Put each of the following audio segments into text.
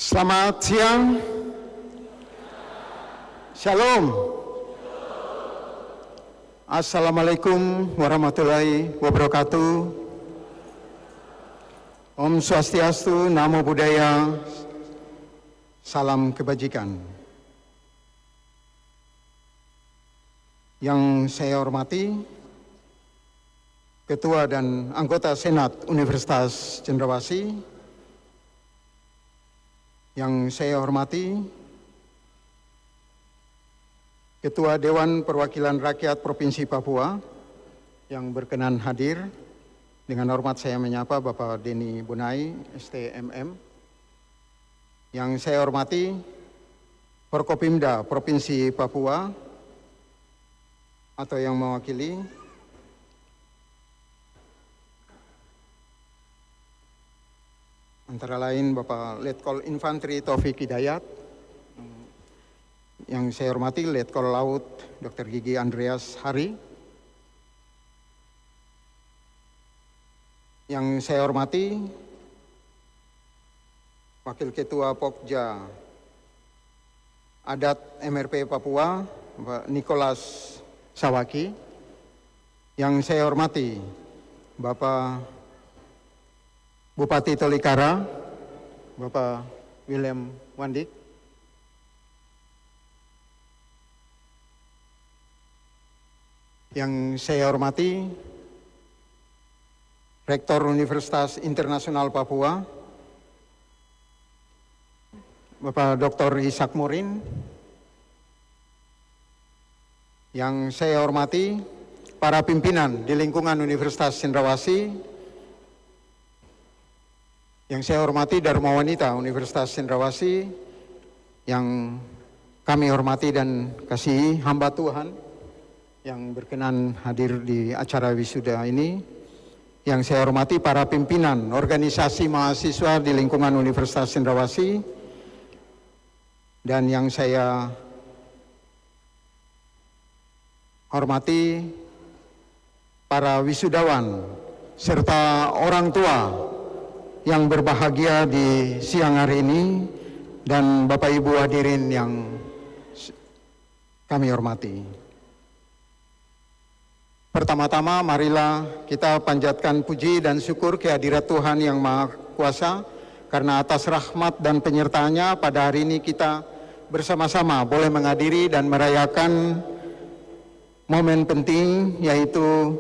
Selamat siang. Shalom. Assalamualaikum warahmatullahi wabarakatuh. Om Swastiastu, Namo Buddhaya, salam kebajikan. Yang saya hormati, Ketua dan anggota Senat Universitas Cendrawasih. Yang saya hormati, Ketua Dewan Perwakilan Rakyat Provinsi Papua yang berkenan hadir. Dengan hormat saya menyapa Bapak Denny Bunai, STMM. Yang saya hormati, Forkopimda Provinsi Papua atau yang mewakili, antara lain Bapak Letkol Infanteri Taufik Hidayat, yang saya hormati Letkol Laut Dr. Gigi Andreas Hari, yang saya hormati Wakil Ketua Pokja Adat MRP Papua Bapak Nicholas Sawaki, yang saya hormati Bapak Bupati Tolikara, Bapak William Wandik, yang saya hormati Rektor Universitas Internasional Papua, Bapak Dr. Ishak Murin, yang saya hormati para pimpinan di lingkungan Universitas Cendrawasih, yang saya hormati Dharma Wanita Universitas Cendrawasih, yang kami hormati dan kasihi hamba Tuhan yang berkenan hadir di acara wisuda ini, yang saya hormati para pimpinan organisasi mahasiswa di lingkungan Universitas Cendrawasih, dan yang saya hormati para wisudawan serta orang tua yang berbahagia di siang hari ini, dan Bapak Ibu hadirin yang kami hormati. Pertama-tama marilah kita panjatkan puji dan syukur kehadirat Tuhan Yang Maha Kuasa, karena atas rahmat dan penyertaannya pada hari ini kita bersama-sama boleh menghadiri dan merayakan momen penting, yaitu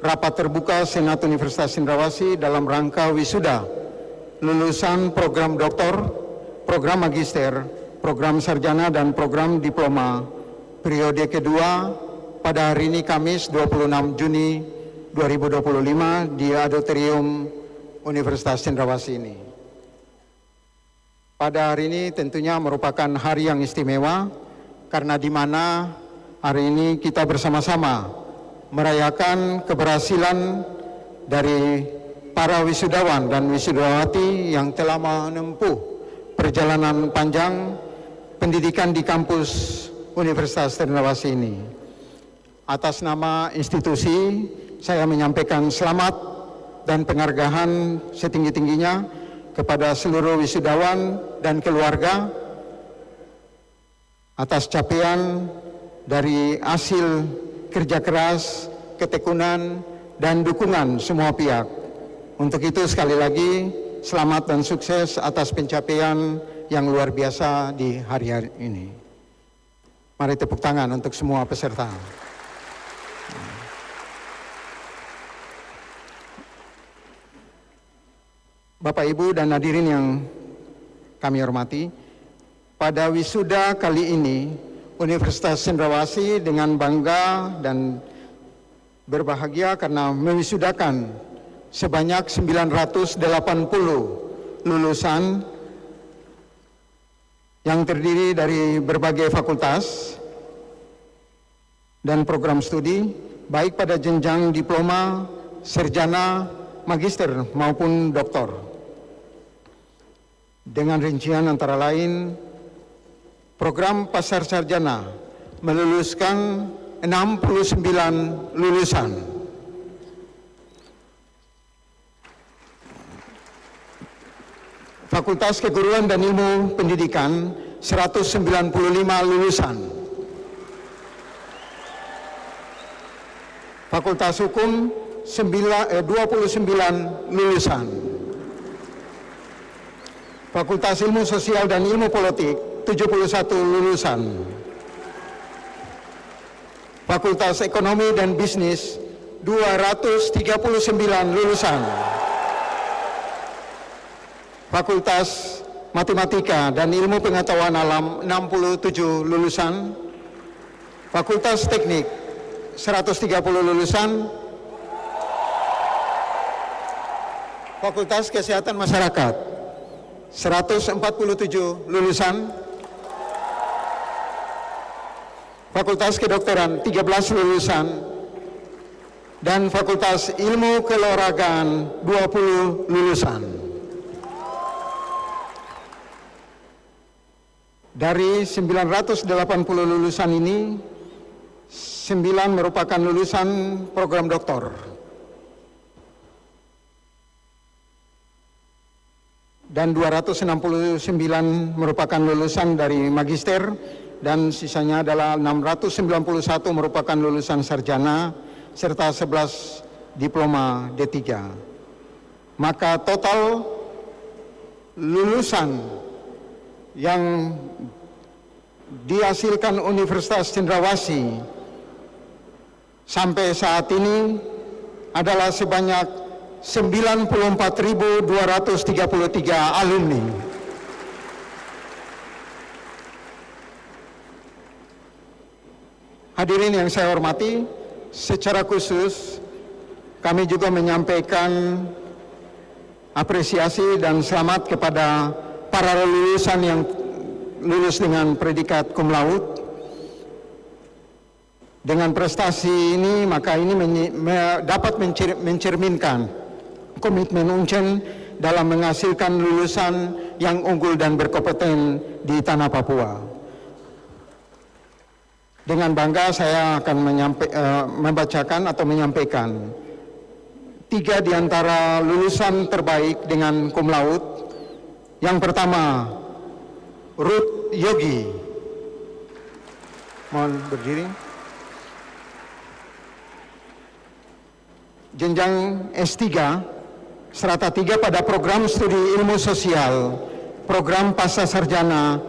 rapat terbuka Senat Universitas Cendrawasih dalam rangka wisuda lulusan program doktor, program magister, program sarjana, dan program diploma periode kedua pada hari ini Kamis 26 Juni 2025 di Auditorium Universitas Cendrawasih ini. Pada hari ini tentunya merupakan hari yang istimewa, karena di mana hari ini kita bersama-sama merayakan keberhasilan dari para wisudawan dan wisudawati yang telah menempuh perjalanan panjang pendidikan di kampus Universitas Cendrawasih ini. Atas nama institusi, saya menyampaikan selamat dan penghargaan setinggi-tingginya kepada seluruh wisudawan dan keluarga atas capaian dari hasil kerja keras, ketekunan, dan dukungan semua pihak. Untuk itu sekali lagi selamat dan sukses atas pencapaian yang luar biasa di hari-hari ini. Mari tepuk tangan untuk semua peserta. Bapak, Ibu, dan hadirin yang kami hormati, pada wisuda kali ini Universitas Cendrawasih dengan bangga dan berbahagia karena mewisudakan sebanyak 980 lulusan yang terdiri dari berbagai fakultas dan program studi, baik pada jenjang diploma, sarjana, magister maupun doktor. Dengan rincian antara lain, program pasar sarjana meluluskan 69 lulusan. Fakultas Keguruan dan Ilmu Pendidikan 195 lulusan. Fakultas Hukum 29 lulusan. Fakultas Ilmu Sosial dan Ilmu Politik 71 lulusan. Fakultas Ekonomi dan Bisnis 239 lulusan. Fakultas Matematika dan Ilmu Pengetahuan Alam 67 lulusan. Fakultas Teknik 130 lulusan. Fakultas Kesehatan Masyarakat 147 lulusan. Fakultas Kedokteran 13 lulusan. Dan Fakultas Ilmu Keolahragaan 20 lulusan. Dari 980 lulusan ini, 9 merupakan lulusan program doktor. Dan 269 merupakan lulusan dari magister, dan sisanya adalah 691 merupakan lulusan sarjana, serta 11 diploma D3. Maka total lulusan yang dihasilkan Universitas Cendrawasih sampai saat ini adalah sebanyak 94.233 alumni. Hadirin yang saya hormati, secara khusus kami juga menyampaikan apresiasi dan selamat kepada para lulusan yang lulus dengan predikat cum laude. Dengan prestasi ini, maka ini dapat mencerminkan komitmen Uncen dalam menghasilkan lulusan yang unggul dan berkompeten di tanah Papua. Dengan bangga saya akan membacakan atau menyampaikan 3 di antara lulusan terbaik dengan cum laude. Yang pertama, Ruth Yogi. Mohon berdiri. Jenjang S3, strata 3 pada program studi ilmu sosial, program pasca sarjana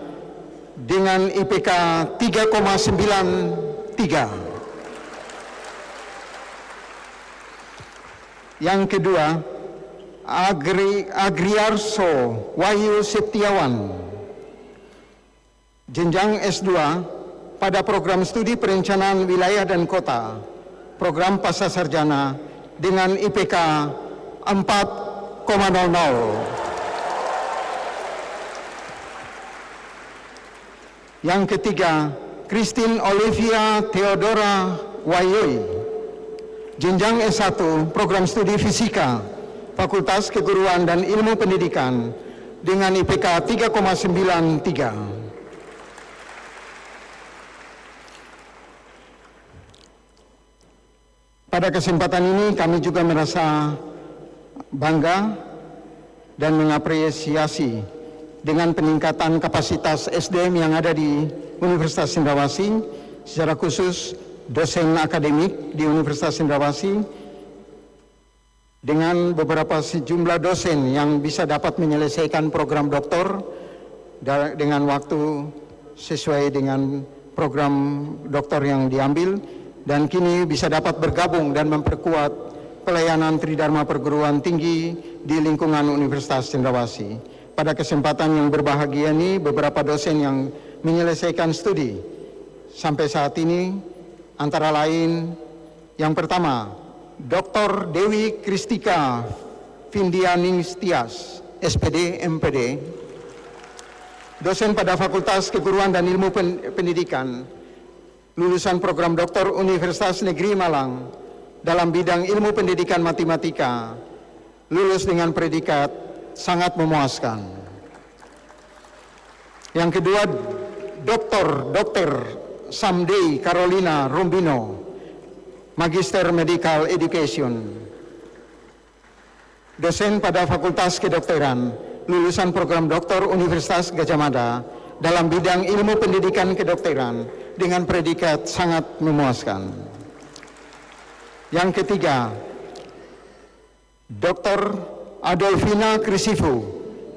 dengan IPK 3,93. Yang kedua, Agriarso Wahyu Septiawan, jenjang S2 pada program studi perencanaan wilayah dan kota, program pasca sarjana dengan IPK 4,00. Yang ketiga, Christine Olivia Theodora Wayoy, jenjang S1 program studi fisika, Fakultas Keguruan dan Ilmu Pendidikan dengan IPK 3,93. Pada kesempatan ini kami juga merasa bangga dan mengapresiasi dengan peningkatan kapasitas SDM yang ada di Universitas Cendrawasih, secara khusus dosen akademik di Universitas Cendrawasih, dengan beberapa sejumlah dosen yang bisa dapat menyelesaikan program doktor dengan waktu sesuai dengan program doktor yang diambil, dan kini bisa dapat bergabung dan memperkuat pelayanan Tridharma Perguruan Tinggi di lingkungan Universitas Cendrawasih. Pada kesempatan yang berbahagia ini, beberapa dosen yang menyelesaikan studi sampai saat ini antara lain, yang pertama, Dr. Dewi Kristika Vindianingstias, SPD, MPD, dosen pada Fakultas Keguruan dan Ilmu Pendidikan, lulusan program doktor Universitas Negeri Malang dalam bidang ilmu pendidikan matematika, lulus dengan predikat sangat memuaskan. Yang kedua, Dr. Samdei Carolina Rumbino, Magister Medical Education, dosen pada Fakultas Kedokteran lulusan program doktor Universitas Gadjah Mada dalam bidang ilmu pendidikan kedokteran dengan predikat sangat memuaskan. Yang ketiga, Dr. Adolfina Krisifu,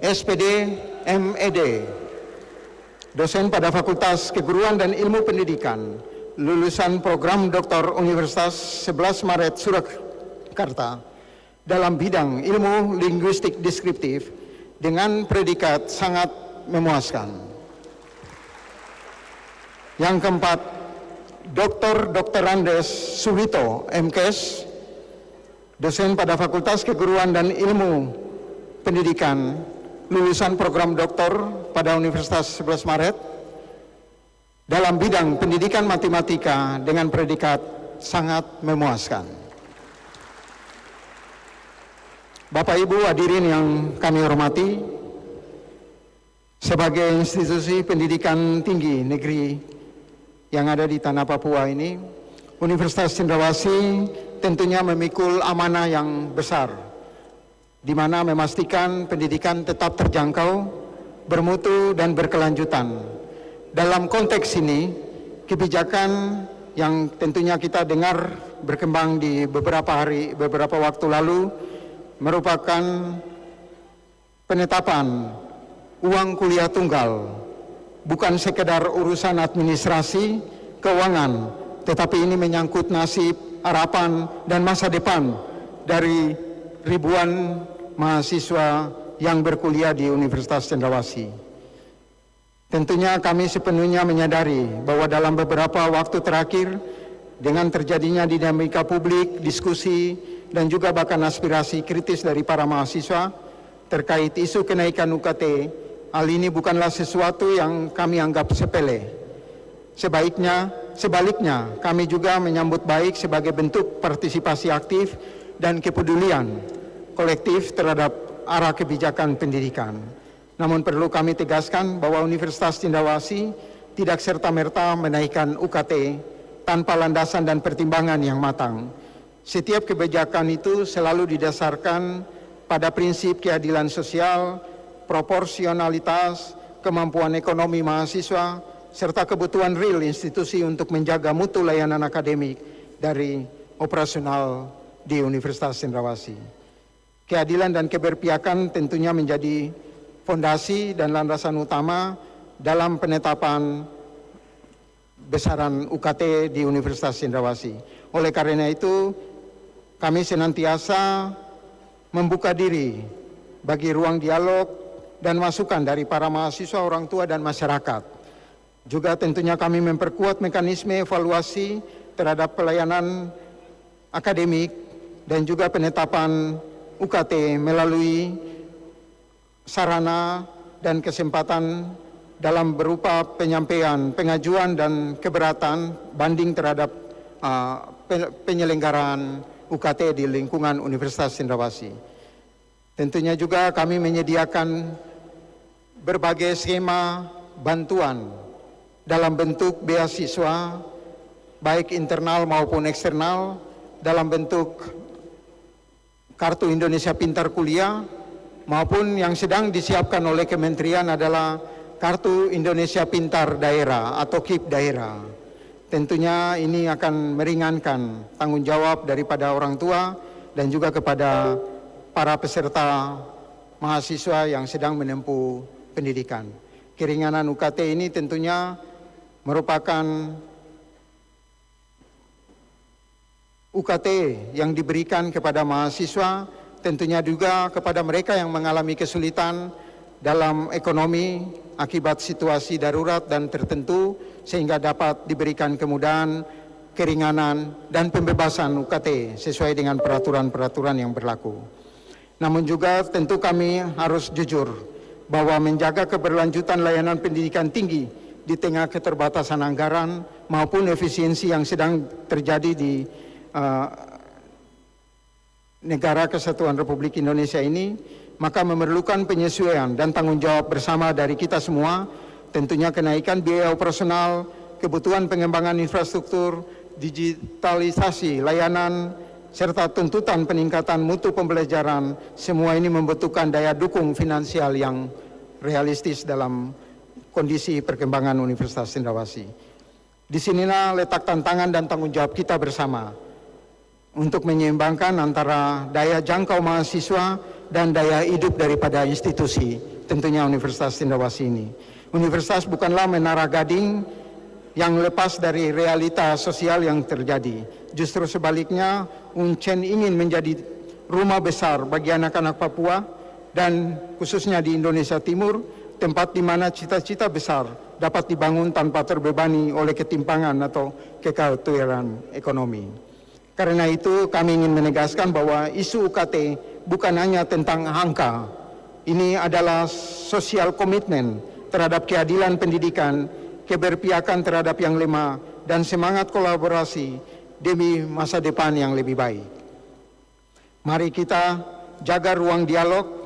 SPD, MED, dosen pada Fakultas Keguruan dan Ilmu Pendidikan, lulusan program Doktor Universitas 11 Maret Surakarta dalam bidang ilmu linguistik deskriptif dengan predikat sangat memuaskan. Yang keempat, Dr. Andes Suhito, MKes, dosen pada Fakultas Keguruan dan Ilmu Pendidikan, lulusan program doktor pada Universitas 11 Maret dalam bidang pendidikan matematika dengan predikat sangat memuaskan. Bapak Ibu hadirin yang kami hormati, sebagai institusi pendidikan tinggi negeri yang ada di tanah Papua ini, Universitas Cendrawasih tentunya memikul amanah yang besar, di mana memastikan pendidikan tetap terjangkau, bermutu, dan berkelanjutan. Dalam konteks ini, kebijakan yang tentunya kita dengar berkembang di beberapa waktu lalu, merupakan penetapan uang kuliah tunggal, bukan sekedar urusan administrasi, keuangan, tetapi ini menyangkut nasib, harapan, dan masa depan dari ribuan mahasiswa yang berkuliah di Universitas Cendrawasih. Tentunya kami sepenuhnya menyadari bahwa dalam beberapa waktu terakhir, dengan terjadinya dinamika publik, diskusi, dan juga bahkan aspirasi kritis dari para mahasiswa terkait isu kenaikan UKT, hal ini bukanlah sesuatu yang kami anggap sepele. Sebaliknya, kami juga menyambut baik sebagai bentuk partisipasi aktif dan kepedulian kolektif terhadap arah kebijakan pendidikan. Namun perlu kami tegaskan bahwa Universitas Cendrawasih tidak serta-merta menaikkan UKT tanpa landasan dan pertimbangan yang matang. Setiap kebijakan itu selalu didasarkan pada prinsip keadilan sosial, proporsionalitas, kemampuan ekonomi mahasiswa, serta kebutuhan real institusi untuk menjaga mutu layanan akademik dari operasional di Universitas Cendrawasih. Keadilan dan keberpihakan tentunya menjadi fondasi dan landasan utama dalam penetapan besaran UKT di Universitas Cendrawasih. Oleh karena itu, kami senantiasa membuka diri bagi ruang dialog dan masukan dari para mahasiswa, orang tua, dan masyarakat. Juga tentunya kami memperkuat mekanisme evaluasi terhadap pelayanan akademik dan juga penetapan UKT melalui sarana dan kesempatan dalam berupa penyampaian, pengajuan, dan keberatan banding terhadap penyelenggaraan UKT di lingkungan Universitas Cendrawasih. Tentunya juga kami menyediakan berbagai skema bantuan dalam bentuk beasiswa, baik internal maupun eksternal, dalam bentuk Kartu Indonesia Pintar Kuliah, maupun yang sedang disiapkan oleh Kementerian adalah Kartu Indonesia Pintar Daerah atau KIP Daerah. Tentunya ini akan meringankan tanggung jawab daripada orang tua dan juga kepada para peserta mahasiswa yang sedang menempuh pendidikan. Keringanan UKT ini tentunya merupakan UKT yang diberikan kepada mahasiswa, tentunya juga kepada mereka yang mengalami kesulitan dalam ekonomi akibat situasi darurat dan tertentu, sehingga dapat diberikan kemudahan, keringanan, dan pembebasan UKT sesuai dengan peraturan-peraturan yang berlaku. Namun juga tentu kami harus jujur bahwa menjaga keberlanjutan layanan pendidikan tinggi di tengah keterbatasan anggaran maupun efisiensi yang sedang terjadi di negara Kesatuan Republik Indonesia ini, maka memerlukan penyesuaian dan tanggung jawab bersama dari kita semua, tentunya kenaikan biaya operasional, kebutuhan pengembangan infrastruktur, digitalisasi layanan, serta tuntutan peningkatan mutu pembelajaran, semua ini membutuhkan daya dukung finansial yang realistis dalam kondisi perkembangan Universitas Cendrawasih. Disinilah letak tantangan dan tanggung jawab kita bersama untuk menyeimbangkan antara daya jangkau mahasiswa dan daya hidup daripada institusi, tentunya Universitas Cendrawasih ini. Universitas bukanlah menara gading yang lepas dari realita sosial yang terjadi. Justru sebaliknya, UNCEN ingin menjadi rumah besar bagi anak-anak Papua dan khususnya di Indonesia Timur, tempat di mana cita-cita besar dapat dibangun tanpa terbebani oleh ketimpangan atau kekhawatiran ekonomi. Karena itu kami ingin menegaskan bahwa isu UKT bukan hanya tentang angka, ini adalah sosial komitmen terhadap keadilan pendidikan, keberpihakan terhadap yang lemah, dan semangat kolaborasi demi masa depan yang lebih baik. Mari kita jaga ruang dialog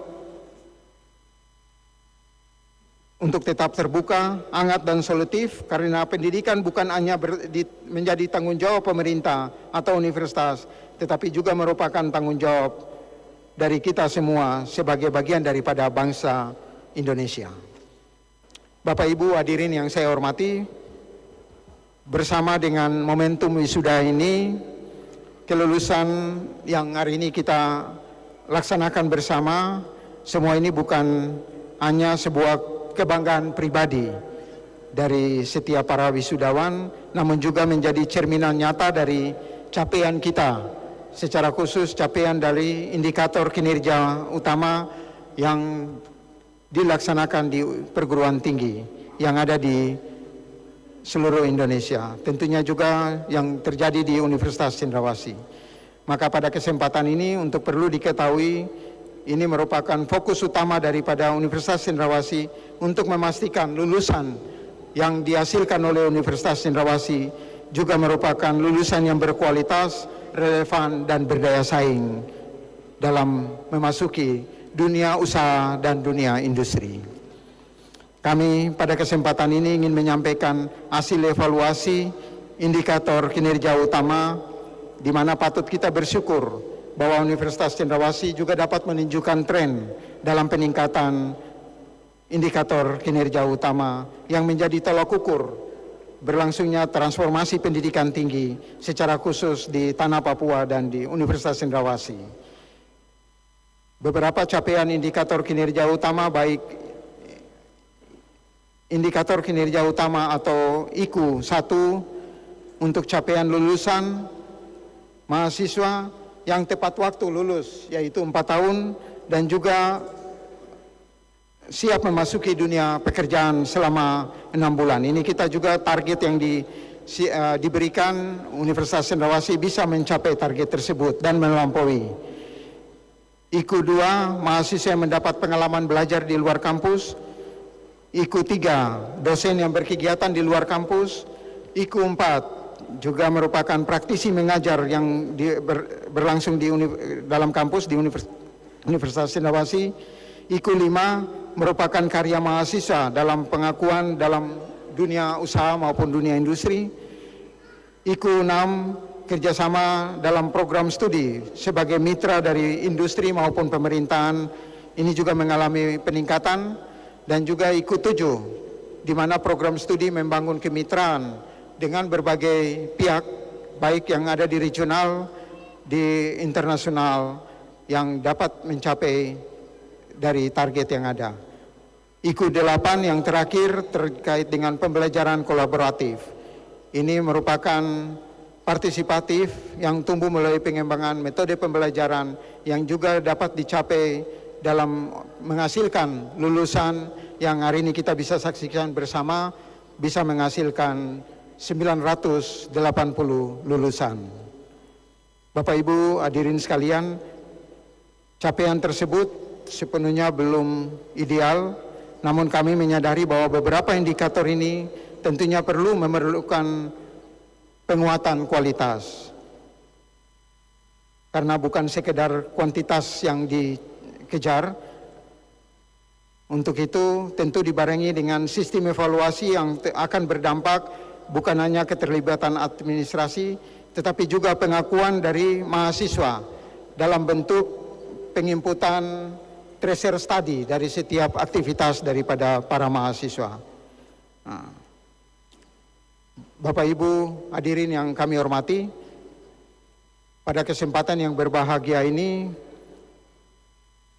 untuk tetap terbuka, hangat dan solutif, karena pendidikan bukan hanya menjadi tanggung jawab pemerintah atau universitas, tetapi juga merupakan tanggung jawab dari kita semua sebagai bagian daripada bangsa Indonesia. Bapak Ibu hadirin yang saya hormati, bersama dengan momentum wisuda ini, kelulusan yang hari ini kita laksanakan bersama, semua ini bukan hanya sebuah kebanggaan pribadi dari setiap para wisudawan, namun juga menjadi cerminan nyata dari capaian kita, secara khusus capaian dari indikator kinerja utama yang dilaksanakan di perguruan tinggi yang ada di seluruh Indonesia, tentunya juga yang terjadi di Universitas Cendrawasih. Maka pada kesempatan ini untuk perlu diketahui, ini merupakan fokus utama daripada Universitas Cendrawasih untuk memastikan lulusan yang dihasilkan oleh Universitas Cendrawasih juga merupakan lulusan yang berkualitas, relevan, dan berdaya saing dalam memasuki dunia usaha dan dunia industri. Kami pada kesempatan ini ingin menyampaikan hasil evaluasi indikator kinerja utama, di mana patut kita bersyukur bahwa Universitas Cendrawasih juga dapat menunjukkan tren dalam peningkatan indikator kinerja utama yang menjadi tolak ukur berlangsungnya transformasi pendidikan tinggi secara khusus di tanah Papua dan di Universitas Cendrawasih. Beberapa capaian indikator kinerja utama, baik indikator kinerja utama atau IKU 1 untuk capaian lulusan mahasiswa yang tepat waktu lulus, yaitu 4 tahun, dan juga siap memasuki dunia pekerjaan selama 6 bulan. Ini kita juga target yang diberikan Universitas Cendrawasih bisa mencapai target tersebut dan melampaui. IKU 2, mahasiswa yang mendapat pengalaman belajar di luar kampus. IKU 3, dosen yang berkegiatan di luar kampus. IKU 4, juga merupakan praktisi mengajar yang berlangsung di dalam kampus di Universitas Cendrawasih. IKU 5, merupakan karya mahasiswa dalam pengakuan dalam dunia usaha maupun dunia industri. IKU 6, kerjasama dalam program studi sebagai mitra dari industri maupun pemerintahan, ini juga mengalami peningkatan. Dan juga IKU 7, di mana program studi membangun kemitraan dengan berbagai pihak, baik yang ada di regional, di internasional, yang dapat mencapai dari target yang ada. IKU 8 yang terakhir terkait dengan pembelajaran kolaboratif. Ini merupakan partisipatif yang tumbuh melalui pengembangan metode pembelajaran yang juga dapat dicapai dalam menghasilkan lulusan yang hari ini kita bisa saksikan bersama, bisa menghasilkan 980 lulusan. Bapak Ibu hadirin sekalian, capaian tersebut sepenuhnya belum ideal, namun kami menyadari bahwa beberapa indikator ini tentunya memerlukan penguatan kualitas. Karena bukan sekedar kuantitas yang dikejar. Untuk itu tentu dibarengi dengan sistem evaluasi yang akan berdampak bukan hanya keterlibatan administrasi, tetapi juga pengakuan dari mahasiswa dalam bentuk penginputan tracer study dari setiap aktivitas daripada para mahasiswa. Bapak Ibu hadirin yang kami hormati, pada kesempatan yang berbahagia ini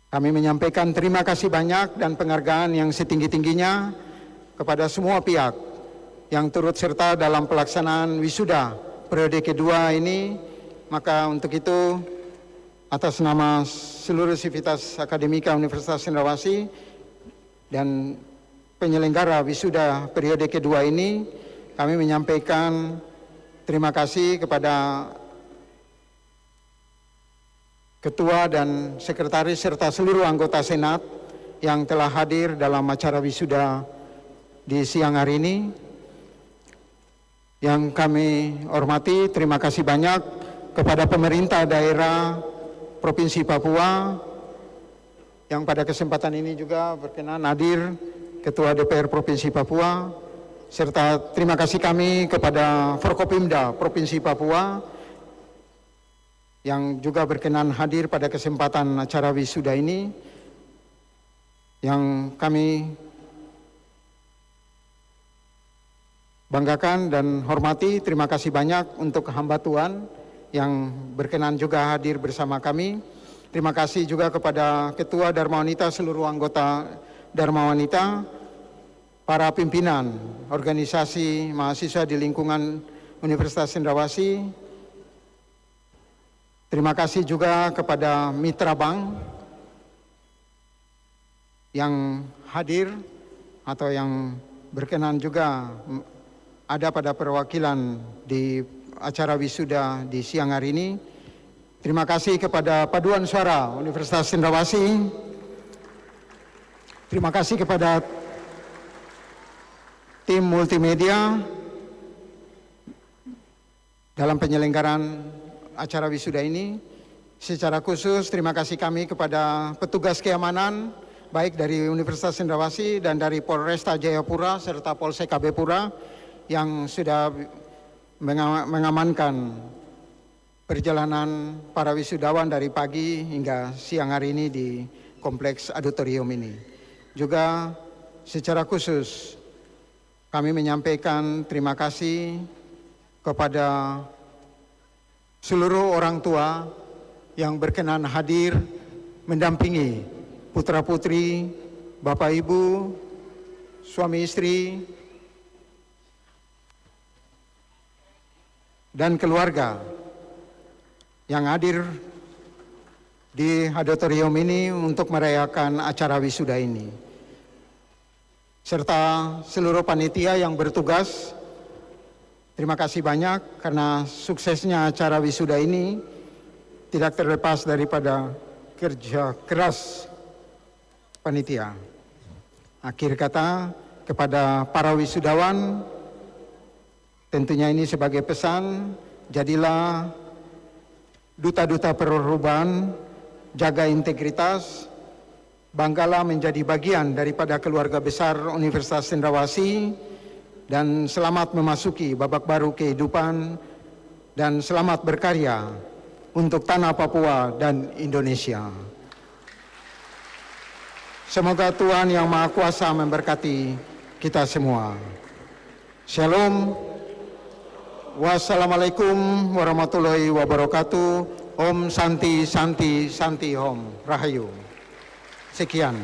kami menyampaikan terima kasih banyak dan penghargaan yang setinggi-tingginya kepada semua pihak yang turut serta dalam pelaksanaan wisuda periode kedua ini. Maka untuk itu, atas nama seluruh sivitas akademika Universitas Cendrawasih dan penyelenggara wisuda periode kedua ini, kami menyampaikan terima kasih kepada Ketua dan Sekretaris serta seluruh anggota Senat yang telah hadir dalam acara wisuda di siang hari ini. Yang kami hormati, terima kasih banyak kepada pemerintah daerah Provinsi Papua yang pada kesempatan ini juga berkenan hadir, Ketua DPR Provinsi Papua, serta terima kasih kami kepada Forkopimda Provinsi Papua yang juga berkenan hadir pada kesempatan acara wisuda ini, yang kami banggakan dan hormati. Terima kasih banyak untuk hamba Tuhan yang berkenan juga hadir bersama kami. Terima kasih juga kepada Ketua Dharma Wanita, seluruh anggota Dharma Wanita, para pimpinan organisasi mahasiswa di lingkungan Universitas Cendrawasih. Terima kasih juga kepada Mitra Bank yang hadir atau yang berkenan juga ada pada perwakilan di acara wisuda di siang hari ini. Terima kasih kepada Paduan Suara Universitas Cendrawasih. Terima kasih kepada tim multimedia dalam penyelenggaraan acara wisuda ini. Secara khusus terima kasih kami kepada petugas keamanan baik dari Universitas Cendrawasih dan dari Polresta Jayapura serta Polsek KB Pura yang sudah mengamankan perjalanan para wisudawan dari pagi hingga siang hari ini di kompleks auditorium ini. Juga secara khusus kami menyampaikan terima kasih kepada seluruh orang tua yang berkenan hadir mendampingi putra-putri, bapak ibu, suami istri, dan keluarga yang hadir di auditorium ini untuk merayakan acara wisuda ini. Serta seluruh panitia yang bertugas, terima kasih banyak karena suksesnya acara wisuda ini tidak terlepas daripada kerja keras panitia. Akhir kata kepada para wisudawan, tentunya ini sebagai pesan, jadilah duta-duta perubahan, jaga integritas, banggalah menjadi bagian daripada keluarga besar Universitas Cendrawasih, dan selamat memasuki babak baru kehidupan dan selamat berkarya untuk tanah Papua dan Indonesia. Semoga Tuhan Yang Maha Kuasa memberkati kita semua. Shalom. Wassalamualaikum warahmatullahi wabarakatuh. Om Santi Santi Santi Om. Rahayu. Sekian.